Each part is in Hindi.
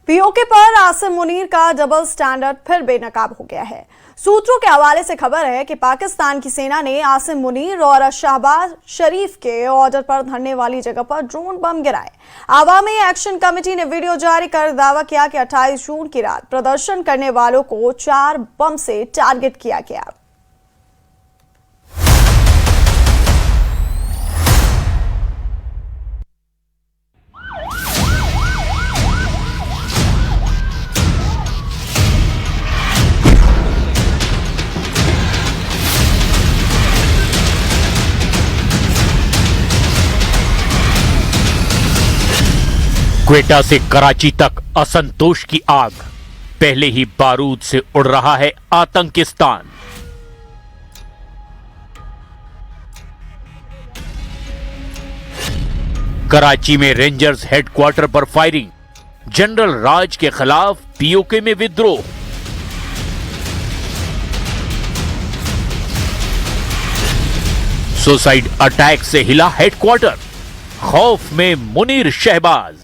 पीओके पर आसिम मुनीर का डबल स्टैंडर्ड फिर बेनकाब हो गया है। सूत्रों के हवाले से खबर है कि पाकिस्तान की सेना ने आसिम मुनीर और शहबाज शरीफ के ऑर्डर पर धरने वाली जगह पर ड्रोन बम गिराए। आवामी एक्शन कमेटी ने वीडियो जारी कर दावा किया कि 28 जून की रात प्रदर्शन करने वालों को 4 बम से टारगेट किया गया। क्वेटा से कराची तक असंतोष की आग, पहले ही बारूद से उड़ रहा है आतंकिस्तान। कराची में रेंजर्स हेडक्वार्टर पर फायरिंग, जनरल राज के खिलाफ पीओके में विद्रोह। सुसाइड अटैक से हिला हेडक्वार्टर, खौफ में मुनीर शहबाज।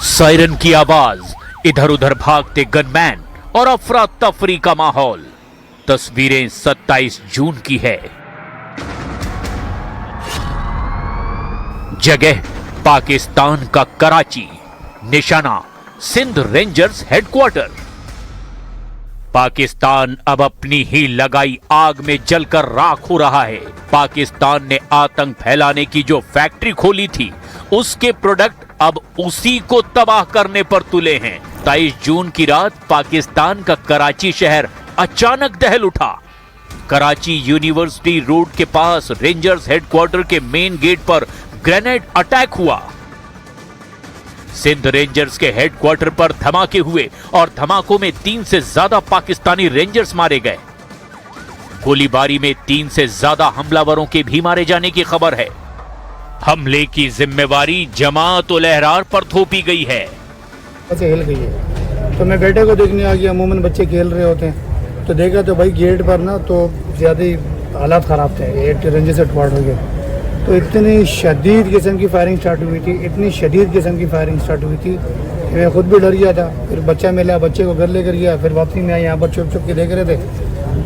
सायरन की आवाज, इधर उधर भागते गनमैन और अफरा तफरी का माहौल। तस्वीरें 27 जून की है। जगह पाकिस्तान का कराची, निशाना सिंध रेंजर्स हेडक्वार्टर। पाकिस्तान अब अपनी ही लगाई आग में जलकर राख हो रहा है। पाकिस्तान ने आतंक फैलाने की जो फैक्ट्री खोली थी, उसके प्रोडक्ट अब उसी को तबाह करने पर तुले हैं। 23 जून की रात पाकिस्तान का कराची शहर अचानक दहल उठा। कराची यूनिवर्सिटी रोड के पास रेंजर्स हेडक्वार्टर के मेन गेट पर ग्रेनेड अटैक हुआ। सिंध रेंजर्स के हेडक्वार्टर पर धमाके हुए और धमाकों में 3 से ज्यादा पाकिस्तानी रेंजर्स मारे गए। गोलीबारी में 3 से ज्यादा हमलावरों के भी मारे जाने की खबर है। हमले की जिम्मेवारी जमात उल अहरार पर थोपी गई है। ऐसे हिल गई है तो मैं बेटे को देखने आ गया। अमूमन बच्चे खेल रहे होते हैं तो देखा तो भाई गेट पर ना तो ज़्यादा ही हालात ख़राब थे। गेट रेंजर से टवाड़ हो गया तो इतनी शदीद किस्म की फायरिंग स्टार्ट हुई थी, इतनी शदीद किस्म की फायरिंग स्टार्ट हुई थी कि मैं खुद भी डर गया था। फिर बच्चा मिला, बच्चे को घर लेकर गया। फिर वापसी में आए, यहाँ पर छुप छुप के देख रहे थे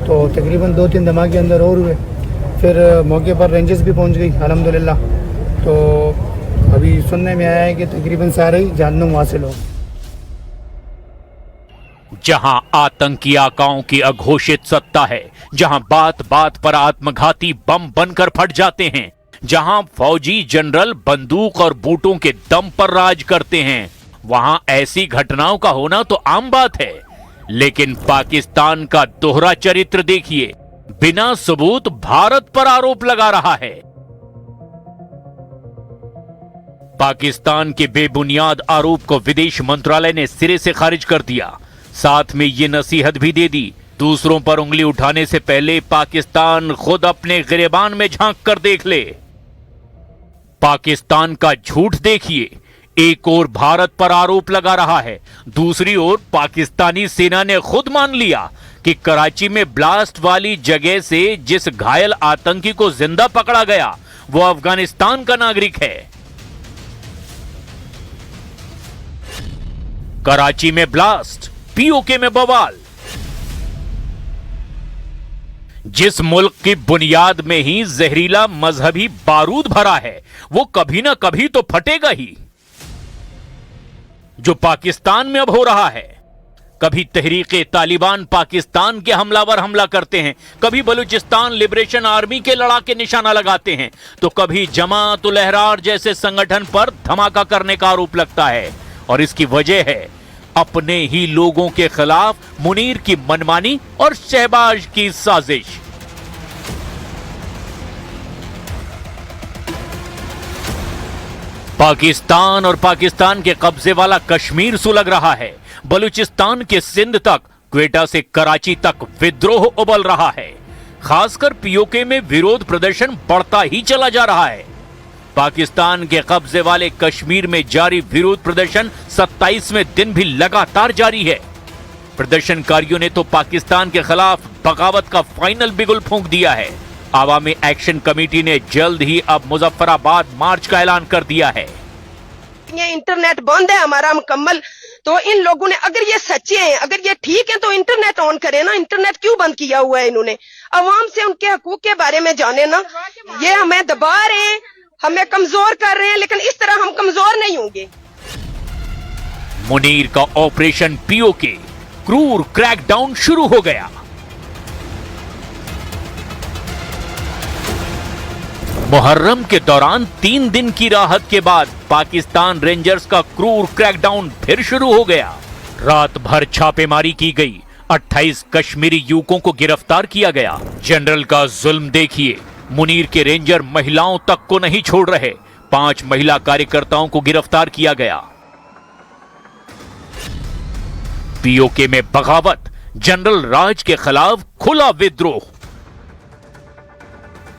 तो तकरीबन 2-3 धमाके अंदर और हुए। फिर मौके पर रेंजर्स भी पहुँच गई अल्हम्दुलिल्लाह। तो अभी सुनने में आया है कि तकरीबन सारे ही जहन्नुम हासिल हो। जहां आतंकी आकाओं की अघोषित सत्ता है, जहां बात बात पर आत्मघाती बम बनकर फट जाते हैं, जहां फौजी जनरल बंदूक और बूटों के दम पर राज करते हैं, वहां ऐसी घटनाओं का होना तो आम बात है। लेकिन पाकिस्तान का दोहरा चरित्र देखिए, बिना सबूत भारत पर आरोप लगा रहा है। पाकिस्तान के बेबुनियाद आरोप को विदेश मंत्रालय ने सिरे से खारिज कर दिया। साथ में ये नसीहत भी दे दी, दूसरों पर उंगली उठाने से पहले पाकिस्तान खुद अपने गिरेबान में झांक कर देख ले। पाकिस्तान का झूठ देखिए, एक ओर भारत पर आरोप लगा रहा है, दूसरी ओर पाकिस्तानी सेना ने खुद मान लिया कि कराची में ब्लास्ट वाली जगह से जिस घायल आतंकी को जिंदा पकड़ा गया वो अफगानिस्तान का नागरिक है। कराची में ब्लास्ट, पीओके में बवाल। जिस मुल्क की बुनियाद में ही जहरीला मजहबी बारूद भरा है, वो कभी ना कभी तो फटेगा ही। जो पाकिस्तान में अब हो रहा है, कभी तहरीके तालिबान पाकिस्तान के हमलावर हमला करते हैं, कभी बलूचिस्तान लिबरेशन आर्मी के लड़ाके निशाना लगाते हैं, तो कभी जमात उल अहरार जैसे संगठन पर धमाका करने का आरोप लगता है। और इसकी वजह है अपने ही लोगों के खिलाफ मुनीर की मनमानी और शहबाज की साजिश। पाकिस्तान और पाकिस्तान के कब्जे वाला कश्मीर सुलग रहा है। बलूचिस्तान के सिंध तक, क्वेटा से कराची तक विद्रोह उबल रहा है। खासकर पीओके में विरोध प्रदर्शन बढ़ता ही चला जा रहा है। पाकिस्तान के कब्जे वाले कश्मीर में जारी विरोध प्रदर्शन 27वें दिन भी लगातार जारी है। प्रदर्शनकारियों ने तो पाकिस्तान के खिलाफ बगावत का फाइनल बिगुल फूंक दिया है। आवामी एक्शन कमेटी ने जल्द ही अब मुजफ्फराबाद मार्च का ऐलान कर दिया है। ये इंटरनेट बंद है हमारा मुकम्मल, तो इन लोगों ने, अगर ये सच्चे हैं, अगर ये ठीक है, तो इंटरनेट ऑन करें ना। इंटरनेट क्यों बंद किया हुआ है इन्होंने? अवाम से उनके हकूक के बारे में जाने ना। ये हमें दबा रहे हैं, हमें कमजोर कर रहे हैं, लेकिन इस तरह हम कमजोर नहीं होंगे। मुनीर का ऑपरेशन पीओके क्रूर क्रैकडाउन शुरू हो गया। मुहर्रम के दौरान 3 दिन की राहत के बाद पाकिस्तान रेंजर्स का क्रूर क्रैकडाउन फिर शुरू हो गया। रात भर छापेमारी की गई, 28 कश्मीरी युवकों को गिरफ्तार किया गया। जनरल का जुल्म देखिए, मुनीर के रेंजर महिलाओं तक को नहीं छोड़ रहे। 5 महिला कार्यकर्ताओं को गिरफ्तार किया गया। पीओके में बगावत, जनरल राज के खिलाफ खुला विद्रोह।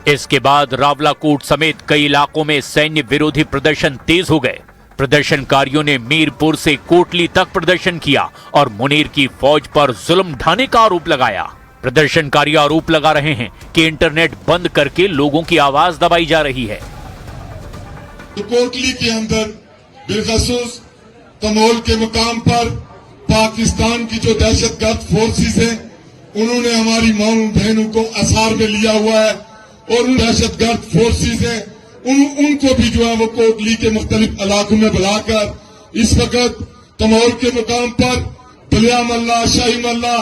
इसके बाद रावलाकोट समेत कई इलाकों में सैन्य विरोधी प्रदर्शन तेज हो गए। प्रदर्शनकारियों ने मीरपुर से कोटली तक प्रदर्शन किया और मुनीर की फौज पर जुल्म ढाने का आरोप लगाया। प्रदर्शनकारी आरोप लगा रहे हैं कि इंटरनेट बंद करके लोगों की आवाज दबाई जा रही है। कोटली के अंदर बिलखसूस कमोल के मुकाम पर पाकिस्तान की जो दहशतगर्द फोर्सेस हैं, उन्होंने हमारी माओ बहनों को असार में लिया हुआ है और उन दहशतगर्द फोर्सेस हैं उनको भी जो है वो कोटली के मुख्तलिफ इलाकों में बुलाकर इस वक्त कमोल के मुकाम पर, बलिया मल्ला, शाही मल्ला,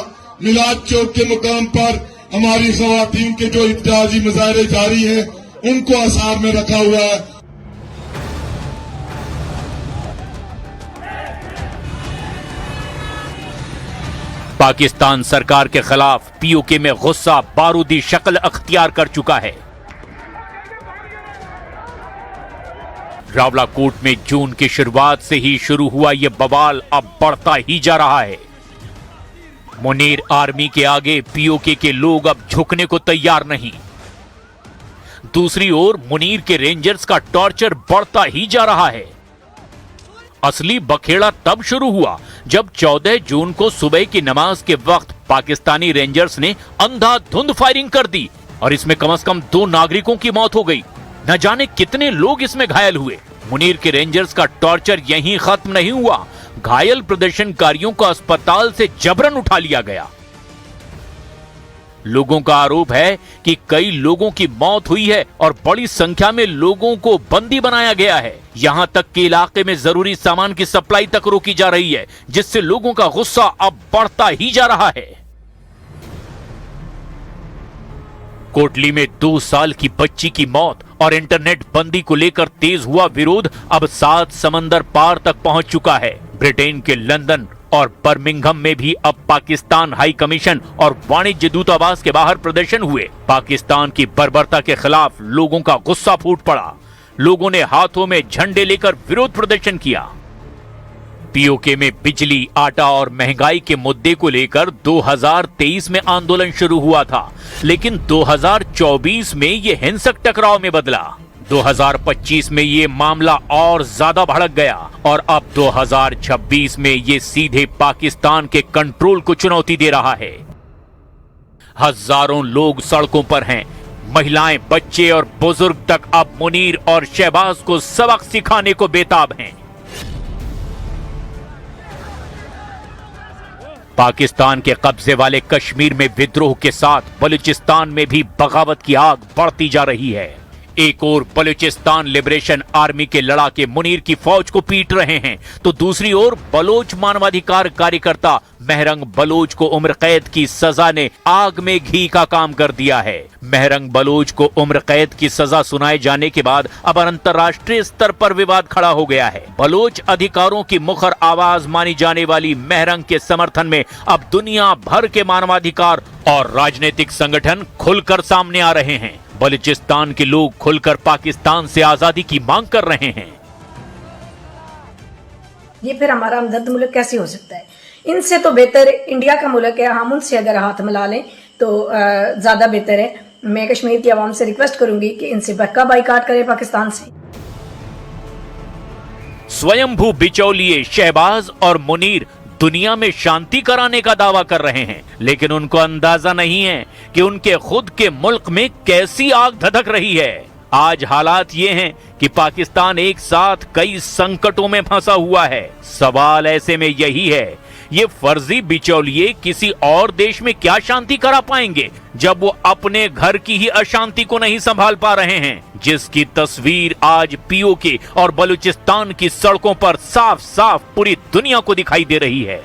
मिलाद चौक के मुकाम पर हमारी खवातीन के जो इत्याजी मुजाहरे जारी हैं, उनको असार में रखा हुआ है। पाकिस्तान सरकार के खिलाफ पीओके में गुस्सा बारूदी शक्ल अख्तियार कर चुका है। रावलाकोट में जून की शुरुआत से ही शुरू हुआ यह बवाल अब बढ़ता ही जा रहा है। मुनीर आर्मी के आगे पीओके के लोग अब झुकने को तैयार नहीं। दूसरी ओर मुनीर के रेंजर्स का टॉर्चर बढ़ता ही जा रहा है। असली बखेड़ा तब शुरू हुआ जब 14 जून को सुबह की नमाज के वक्त पाकिस्तानी रेंजर्स ने अंधाधुंध फायरिंग कर दी और इसमें कम से कम 2 नागरिकों की मौत हो गई। न जाने कितने लोग इसमें घायल हुए। मुनीर के रेंजर्स का टॉर्चर यहीं खत्म नहीं हुआ, घायल प्रदर्शनकारियों को अस्पताल से जबरन उठा लिया गया। लोगों का आरोप है कि कई लोगों की मौत हुई है और बड़ी संख्या में लोगों को बंदी बनाया गया है। यहां तक कि इलाके में जरूरी सामान की सप्लाई तक रोकी जा रही है, जिससे लोगों का गुस्सा अब बढ़ता ही जा रहा है। कोटली में 2 साल की बच्ची की मौत और इंटरनेट बंदी को लेकर तेज हुआ विरोध अब 7 समंदर पार तक पहुंच चुका है। ब्रिटेन के लंदन और बर्मिंघम में भी अब पाकिस्तान हाई कमीशन और वाणिज्य दूतावास के बाहर प्रदर्शन हुए। पाकिस्तान की बर्बरता के खिलाफ लोगों का गुस्सा फूट पड़ा। लोगों ने हाथों में झंडे लेकर विरोध प्रदर्शन किया। पीओके में बिजली, आटा और महंगाई के मुद्दे को लेकर 2023 में आंदोलन शुरू हुआ था, लेकिन 2024 में ये हिंसक टकराव में बदला। 2025 में ये मामला और ज्यादा भड़क गया और अब 2026 में ये सीधे पाकिस्तान के कंट्रोल को चुनौती दे रहा है। हजारों लोग सड़कों पर हैं। महिलाएं, बच्चे और बुजुर्ग तक अब मुनीर और शहबाज को सबक सिखाने को बेताब हैं। पाकिस्तान के कब्जे वाले कश्मीर में विद्रोह के साथ बलूचिस्तान में भी बगावत की आग बढ़ती जा रही है। एक ओर बलूचिस्तान लिबरेशन आर्मी के लड़ाके मुनीर की फौज को पीट रहे हैं, तो दूसरी ओर बलोच मानवाधिकार कार्यकर्ता महरंग बलोच को उम्र कैद की सजा ने आग में घी का काम कर दिया है। महरंग बलोच को उम्र कैद की सजा सुनाए जाने के बाद अब अंतर्राष्ट्रीय स्तर पर विवाद खड़ा हो गया है। बलोच अधिकारों की मुखर आवाज मानी जाने वाली महरंग के समर्थन में अब दुनिया भर के मानवाधिकार और राजनीतिक संगठन खुलकर सामने आ रहे हैं। बलूचिस्तान के लोग खुलकर पाकिस्तान से आजादी की मांग कर रहे हैं। ये फिर हमारा हमदर्द मुल्क कैसे हो सकता है? इनसे तो बेहतर इंडिया का मुल्क है। हम उनसे अगर हाथ मिला लें तो ज्यादा बेहतर है। मैं कश्मीर की आवाम से रिक्वेस्ट करूंगी कि इनसे पक्का बाइकाट करें पाकिस्तान से। स्वयंभू बिचौलिए शहबाज और मुनीर दुनिया में शांति कराने का दावा कर रहे हैं, लेकिन उनको अंदाजा नहीं है कि उनके खुद के मुल्क में कैसी आग धधक रही है। आज हालात ये हैं कि पाकिस्तान एक साथ कई संकटों में फंसा हुआ है। सवाल ऐसे में यही है, ये फर्जी बिचौलिए किसी और देश में क्या शांति करा पाएंगे जब वो अपने घर की ही अशांति को नहीं संभाल पा रहे हैं, जिसकी तस्वीर आज पीओके और बलूचिस्तान की सड़कों पर साफ साफ पूरी दुनिया को दिखाई दे रही है।